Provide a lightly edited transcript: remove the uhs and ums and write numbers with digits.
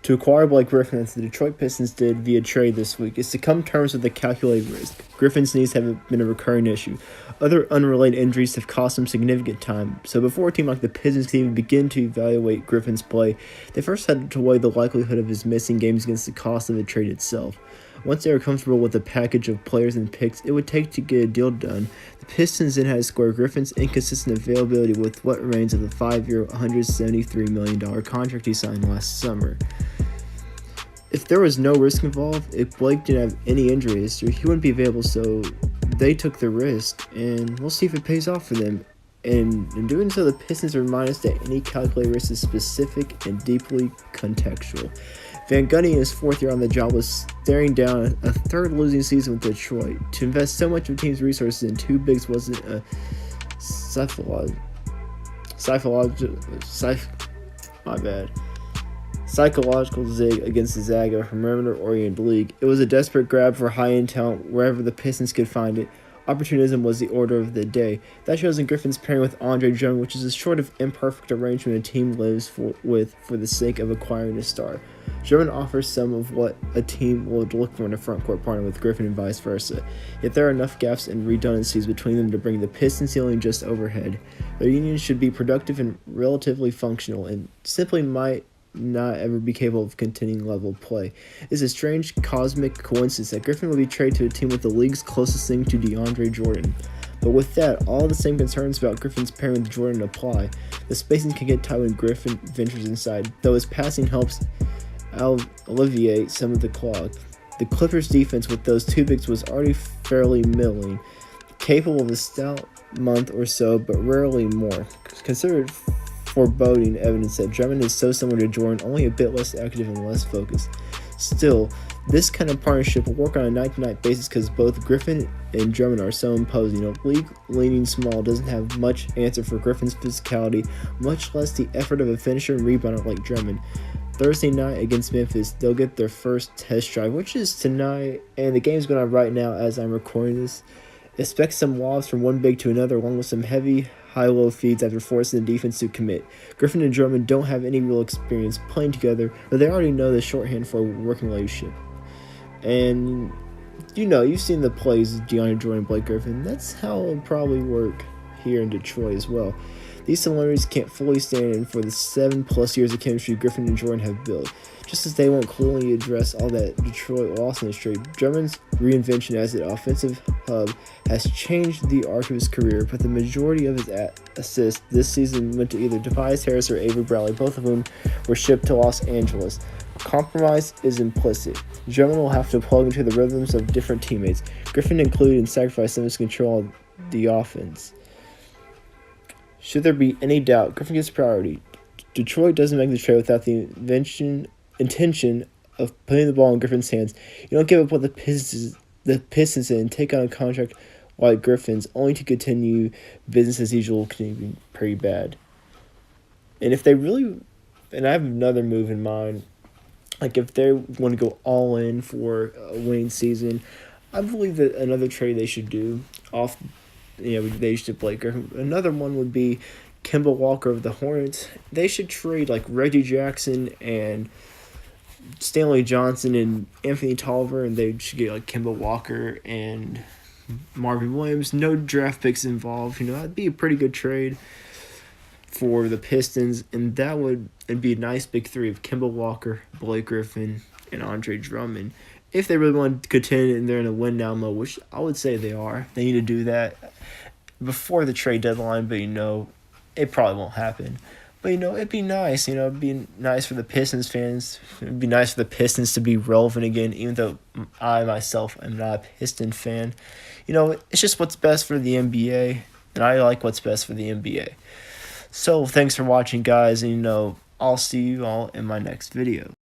To acquire Blake Griffin, as the Detroit Pistons did via trade this week, is to come to terms with the calculated risk. Griffin's knees have been a recurring issue. Other unrelated injuries have cost him significant time, so before a team like the Pistons can even begin to evaluate Griffin's play, they first had to weigh the likelihood of his missing games against the cost of the trade itself. Once they were comfortable with the package of players and picks it would take to get a deal done, the Pistons then had to square Griffin's inconsistent availability with what remains of the 5-year, $173 million contract he signed last summer. If there was no risk involved, if Blake didn't have any injury history, he wouldn't be available, so they took the risk, and we'll see if it pays off for them. And in doing so, the Pistons remind us that any calculated risk is specific and deeply contextual. Van Gundy, in his fourth year on the job, was staring down a third losing season with Detroit. To invest so much of the team's resources in two bigs wasn't a psychological zig against the Zag of a perimeter-oriented league. It was a desperate grab for high-end talent wherever the Pistons could find it. Opportunism was the order of the day. That shows in Griffin's pairing with Andre Drummond, which is a sort of imperfect arrangement a team lives for the sake of acquiring a star. Drummond offers some of what a team would look for in a front-court partner with Griffin and vice versa. Yet there are enough gaps and redundancies between them to bring the Pistons ceiling just overhead. Their union should be productive and relatively functional, and simply might not ever be capable of continuing level play. It's a strange cosmic coincidence that Griffin will be traded to a team with the league's closest thing to DeAndre Jordan. But with that, all the same concerns about Griffin's pairing with Jordan apply. The spacing can get tight when Griffin ventures inside, though his passing helps alleviate some of the clog. The Clippers' defense with those two bigs was already fairly middling, capable of a stout month or so, but rarely more. Considered foreboding evidence that Drummond is so similar to Jordan, only a bit less active and less focused. Still, this kind of partnership will work on a night-to-night basis because both Griffin and Drummond are so imposing. A league leaning small doesn't have much answer for Griffin's physicality, much less the effort of a finisher and rebounder like Drummond. Thursday night against Memphis, they'll get their first test drive, which is tonight, and the game's going on right now as I'm recording this. Expect some lobs from one big to another, along with some heavy high-low feeds after forcing the defense to commit. Griffin and Drummond don't have any real experience playing together, but they already know the shorthand for a working relationship. And, you've seen the plays of DeAndre Jordan and Blake Griffin. That's how it'll probably work here in Detroit as well. These similarities can't fully stand in for the 7+ years of chemistry Griffin and Jordan have built. Just as they won't clearly address all that Detroit lost in this trade, Drummond's reinvention as an offensive hub has changed the arc of his career, but the majority of his assists this season went to either Tobias Harris or Avery Bradley, both of whom were shipped to Los Angeles. Compromise is implicit. Drummond will have to plug into the rhythms of different teammates, Griffin included, and sacrifice some of his control of the offense. Should there be any doubt, Griffin gets priority. Detroit doesn't make the trade without the intention of putting the ball in Griffin's hands. You don't give up what the Pistons did and take on a contract like Griffin's, only to continue business as usual, can be pretty bad. And if they really, and I have another move in mind, like if they want to go all in for a winning season, I believe that another trade they should do they should play Griffin. Another one would be Kemba Walker of the Hornets. They should trade like Reggie Jackson and Stanley Johnson and Anthony Tolliver, and they should get like Kemba Walker and Marvin Williams. No draft picks involved. That'd be a pretty good trade for the Pistons, and it'd be a nice big three of Kemba Walker, Blake Griffin, and Andre Drummond. If they really want to contend and they're in a win-now mode, which I would say they are, they need to do that before the trade deadline, but it probably won't happen. But it'd be nice, it'd be nice for the Pistons fans. It'd be nice for the Pistons to be relevant again, even though I myself am not a Piston fan. It's just what's best for the NBA, and I like what's best for the NBA. So thanks for watching, guys, and I'll see you all in my next video.